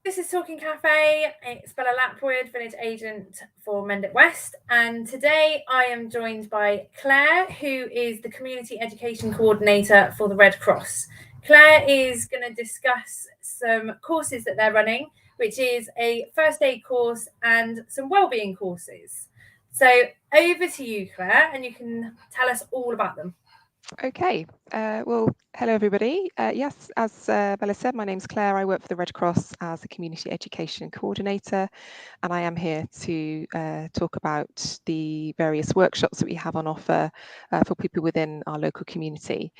This is Talking Café. It's Bella Lapwood, village agent for Mendip West, and today I am joined by Claire, who is the Community Education Coordinator for the Red Cross. Claire is going to discuss some courses that they're running, which is a first aid course and some wellbeing courses. So over to you, Claire, and you can tell us all about them. Okay, well, hello everybody. Yes, as Bella said, my name's Claire. I work for the Red Cross as a Community Education Coordinator, and I am here to talk about the various workshops that we have on offer for people within our local community.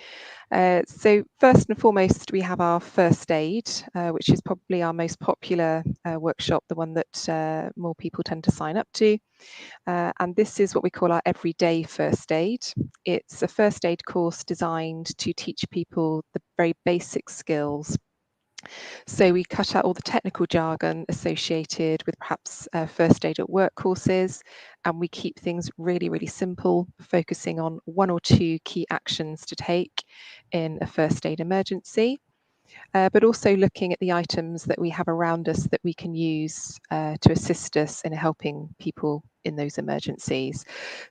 So first and foremost, we have our first aid, which is probably our most popular workshop, the one that more people tend to sign up to. And this is what we call our everyday first aid. It's a first aid course designed to teach people the very basic skills. So we cut out all the technical jargon associated with perhaps first aid at work courses, and we keep things really, really simple, focusing on one or two key actions to take in a first aid emergency. But also looking at the items that we have around us that we can use to assist us in helping people in those emergencies.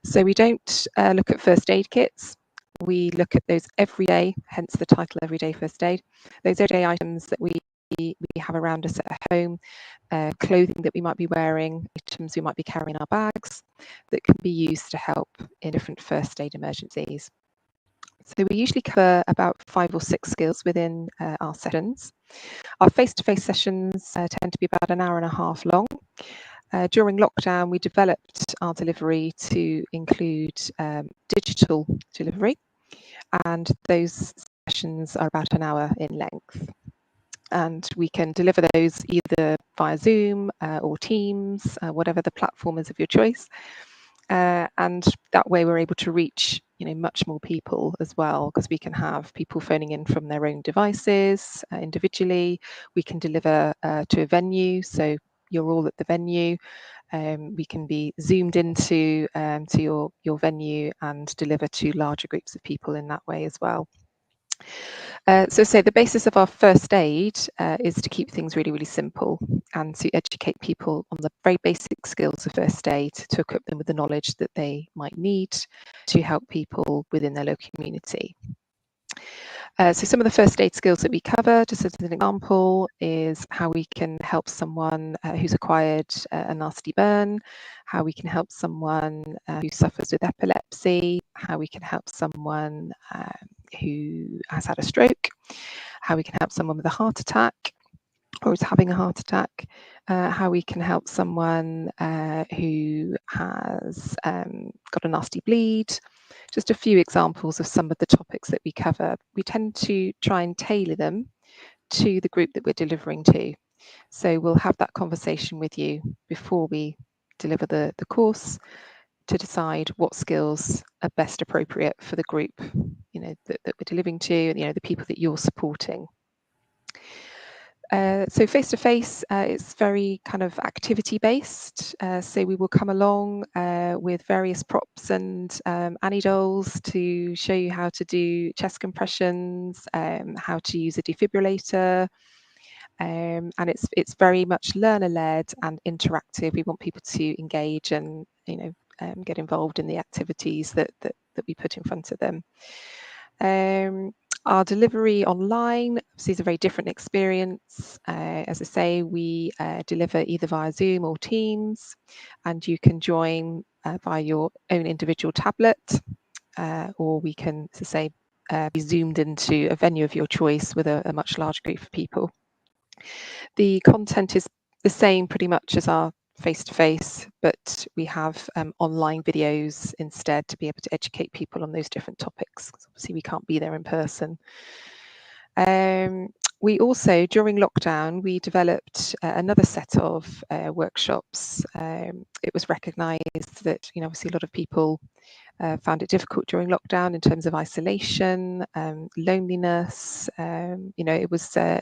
So we don't look at first aid kits. We look at those everyday, hence the title Everyday First Aid, those everyday items that we have around us at home, clothing that we might be wearing, items we might be carrying in our bags that can be used to help in different first aid emergencies. So we usually cover about 5 or 6 skills within our sessions. Our face-to-face sessions tend to be about an hour and a half long. During lockdown, we developed our delivery to include digital delivery, and those sessions are about an hour in length. And we can deliver those either via Zoom or Teams, whatever the platform is of your choice. And that way we're able to reach much more people as well, because we can have people phoning in from their own devices individually. We can deliver to a venue, so you're all at the venue. We can be zoomed into to your venue and deliver to larger groups of people in that way as well. So the basis of our first aid is to keep things really, really simple and to educate people on the very basic skills of first aid, to equip them with the knowledge that they might need to help people within their local community. So some of the first aid skills that we cover, just as an example, is how we can help someone who's acquired a nasty burn, how we can help someone who suffers with epilepsy, how we can help someone who has had a stroke, how we can help someone with a heart attack or is having a heart attack, how we can help someone who has got a nasty bleed. Just a few examples of some of the topics that we cover. We tend to try and tailor them to the group that we're delivering to. So we'll have that conversation with you before we deliver the course to decide what skills are best appropriate for the group that we're delivering to, the people that you're supporting. So face-to-face, it's very kind of activity-based. So we will come along with various props and Annie dolls to show you how to do chest compressions, how to use a defibrillator, and it's very much learner-led and interactive. We want people to engage and get involved in the activities that we put in front of them. Our delivery online is a very different experience. As I say, we deliver either via Zoom or Teams, and you can join via your own individual tablet, or we can, as I say, be zoomed into a venue of your choice with a much larger group of people. The content is the same pretty much as our face-to-face, but we have online videos instead to be able to educate people on those different topics, because obviously we can't be there in person. We also, during lockdown, we developed another set of workshops. It was recognised that obviously a lot of people found it difficult during lockdown in terms of isolation, loneliness. It was a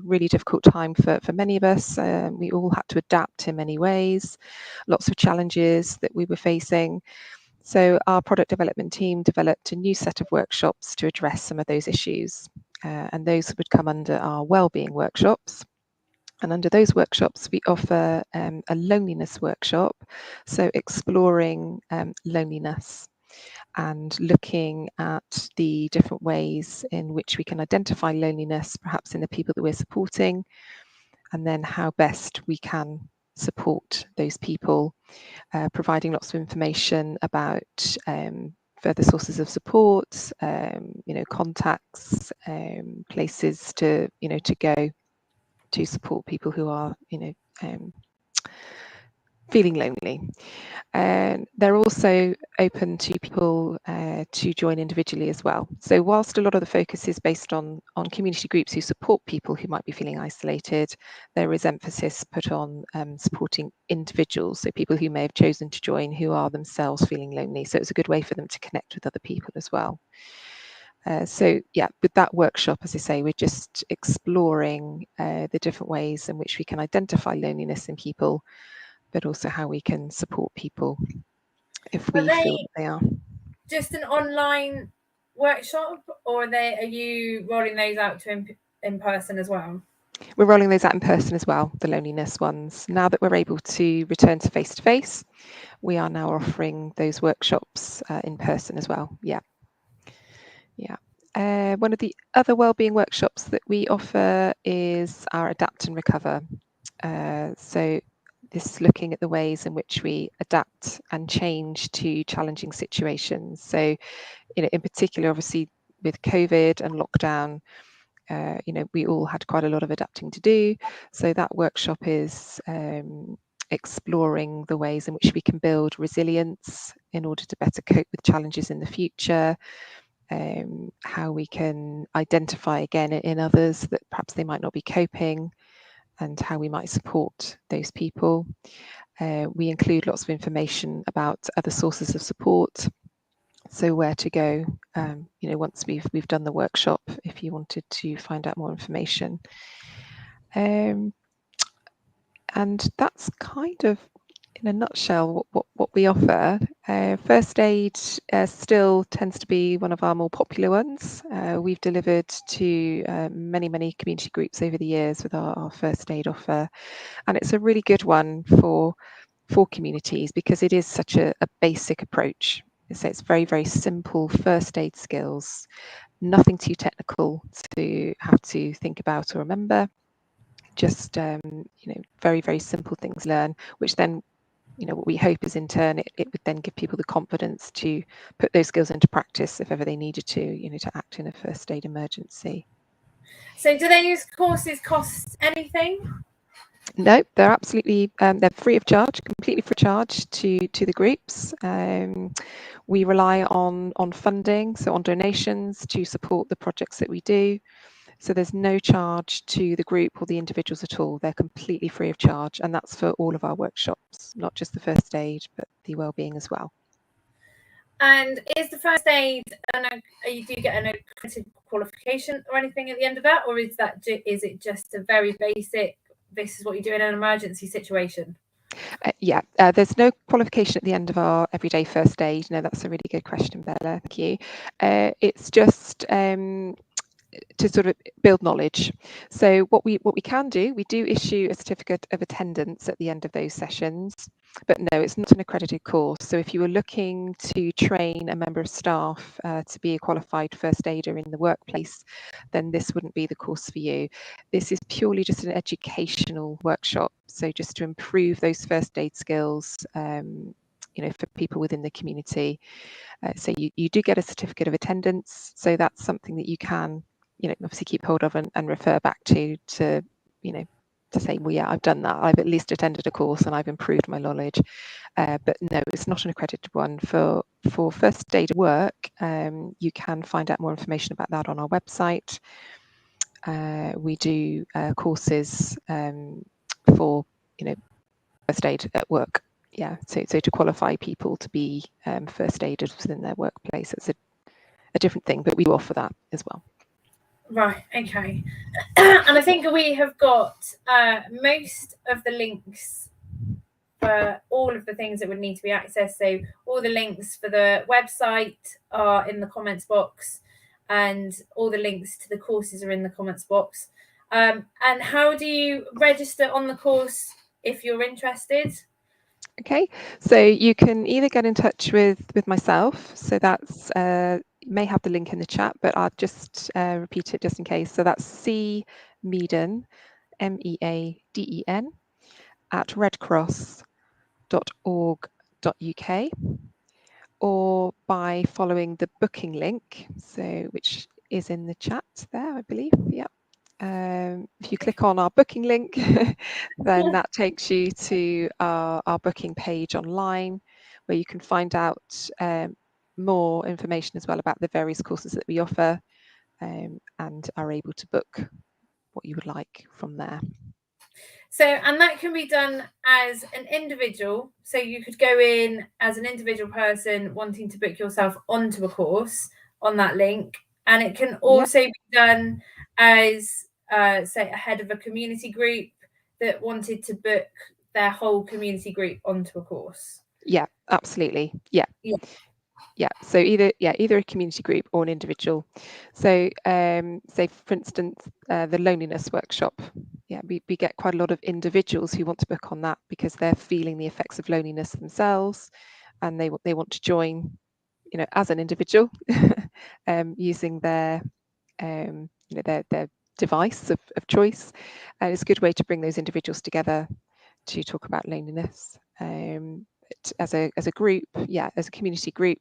really difficult time for many of us. We all had to adapt in many ways, lots of challenges that we were facing. So our product development team developed a new set of workshops to address some of those issues, and those would come under our wellbeing workshops. And under those workshops, we offer a loneliness workshop, so exploring loneliness and looking at the different ways in which we can identify loneliness, perhaps in the people that we're supporting, and then how best we can support those people, providing lots of information about further sources of support, contacts, places to go to support people who are feeling lonely. And they're also open to people to join individually as well. So whilst a lot of the focus is based on community groups who support people who might be feeling isolated, there is emphasis put on supporting individuals, so people who may have chosen to join who are themselves feeling lonely. So it's a good way for them to connect with other people as well. So yeah, with that workshop, as I say, we're just exploring the different ways in which we can identify loneliness in people, but also how we can support people if we feel that they are. Just an online workshop, or are you rolling those out to in person as well? We're rolling those out in person as well, the loneliness ones. Now that we're able to return to face-to-face, we are now offering those workshops in person as well. Yeah. One of the other wellbeing workshops that we offer is our Adapt and Recover. So this is looking at the ways in which we adapt and change to challenging situations. So, in particular, obviously with COVID and lockdown, we all had quite a lot of adapting to do. So that workshop is exploring the ways in which we can build resilience in order to better cope with challenges in the future. How we can identify again in others that perhaps they might not be coping, and how we might support those people. We include lots of information about other sources of support, so where to go once we've done the workshop if you wanted to find out more information. And that's kind of in a nutshell what we offer. First aid still tends to be one of our more popular ones. We've delivered to many community groups over the years with our first aid offer, and it's a really good one for communities because it is such a basic approach. So it's very simple first aid skills, nothing too technical to have to think about or remember, just very simple things learn, which then what we hope is in turn it would then give people the confidence to put those skills into practice if ever they needed to act in a first aid emergency. So do those courses cost anything? No, they're absolutely they're free of charge, completely free of charge to the groups. We rely on funding, so on donations to support the projects that we do. So there's no charge to the group or the individuals at all. They're completely free of charge, and that's for all of our workshops, not just the first aid, but the wellbeing as well. And is the first aid, do you get an accredited qualification or anything at the end of that, or is it just a very basic, this is what you do in an emergency situation? There's no qualification at the end of our everyday first aid. No, that's a really good question, Bella. Thank you. It's just to sort of build knowledge. So what we can do, we do issue a certificate of attendance at the end of those sessions, but no, it's not an accredited course. So if you were looking to train a member of staff to be a qualified first aider in the workplace, then this wouldn't be the course for you. This is purely just an educational workshop, so just to improve those first aid skills for people within the community. So you do get a certificate of attendance, so that's something that you can obviously keep hold of and refer back to say, well, yeah, I've done that. I've at least attended a course and I've improved my knowledge. But no, it's not an accredited one. For first aid work, you can find out more information about that on our website. We do courses for first aid at work. Yeah, so to qualify people to be first aiders within their workplace, it's a different thing, but we offer that as well. Right, okay. And I think we have got most of the links for all of the things that would need to be accessed. So all the links for the website are in the comments box, and all the links to the courses are in the comments box. And how do you register on the course if you're interested? Okay, so you can either get in touch with myself, so that's you may have the link in the chat, but I'll just repeat it just in case. So that's C Meaden, MEADEN, at redcross.org.uk, or by following the booking link, so which is in the chat there, I believe. Yeah. If you click on our booking link, then that takes you to our booking page online, where you can find out more information as well about the various courses that we offer, and are able to book what you would like from there. So, and that can be done as an individual. So you could go in as an individual person wanting to book yourself onto a course on that link. And it can also be done as, say, a head of a community group that wanted to book their whole community group onto a course. Yeah, absolutely. Yeah, so either a community group or an individual. So say for instance the loneliness workshop, we get quite a lot of individuals who want to book on that because they're feeling the effects of loneliness themselves, and they want to join, as an individual, using their their device of choice. And it's a good way to bring those individuals together to talk about loneliness. As a group, as a community group,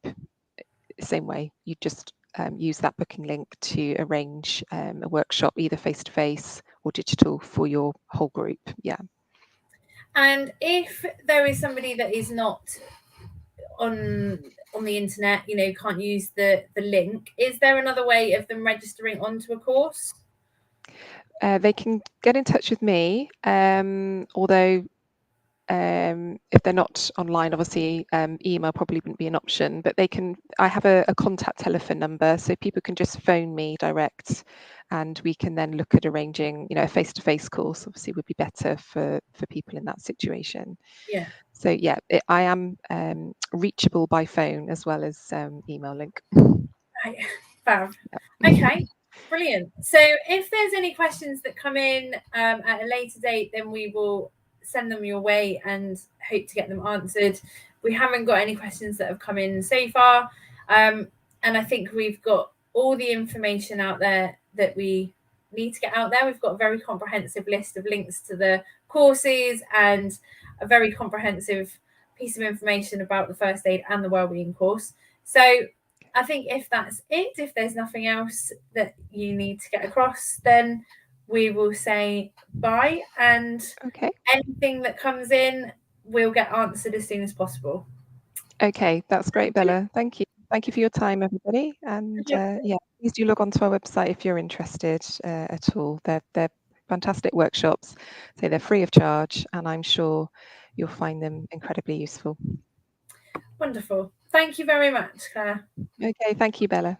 same way, you just use that booking link to arrange a workshop, either face-to-face or digital, for your whole group. And if there is somebody that is not on the internet, can't use the link, is there another way of them registering onto a course? They can get in touch with me, although if they're not online, obviously email probably wouldn't be an option, but I have a contact telephone number, so people can just phone me direct, and we can then look at arranging, a face-to-face course. Obviously would be better for people in that situation. So I am reachable by phone as well as email link. Right, fab. Okay, brilliant. So if there's any questions that come in at a later date, then we will send them your way and hope to get them answered. We haven't got any questions that have come in so far, and I think we've got all the information out there that we need to get out there. We've got a very comprehensive list of links to the courses and a very comprehensive piece of information about the first aid and the wellbeing course. So I think if that's it, if there's nothing else that you need to get across, then we will say bye, and anything that comes in will get answered as soon as possible. Okay, that's great, Bella. Thank you. Thank you for your time, everybody. And please do log on to our website if you're interested at all. They're fantastic workshops, so they're free of charge, and I'm sure you'll find them incredibly useful. Wonderful. Thank you very much, Claire. Okay, thank you, Bella.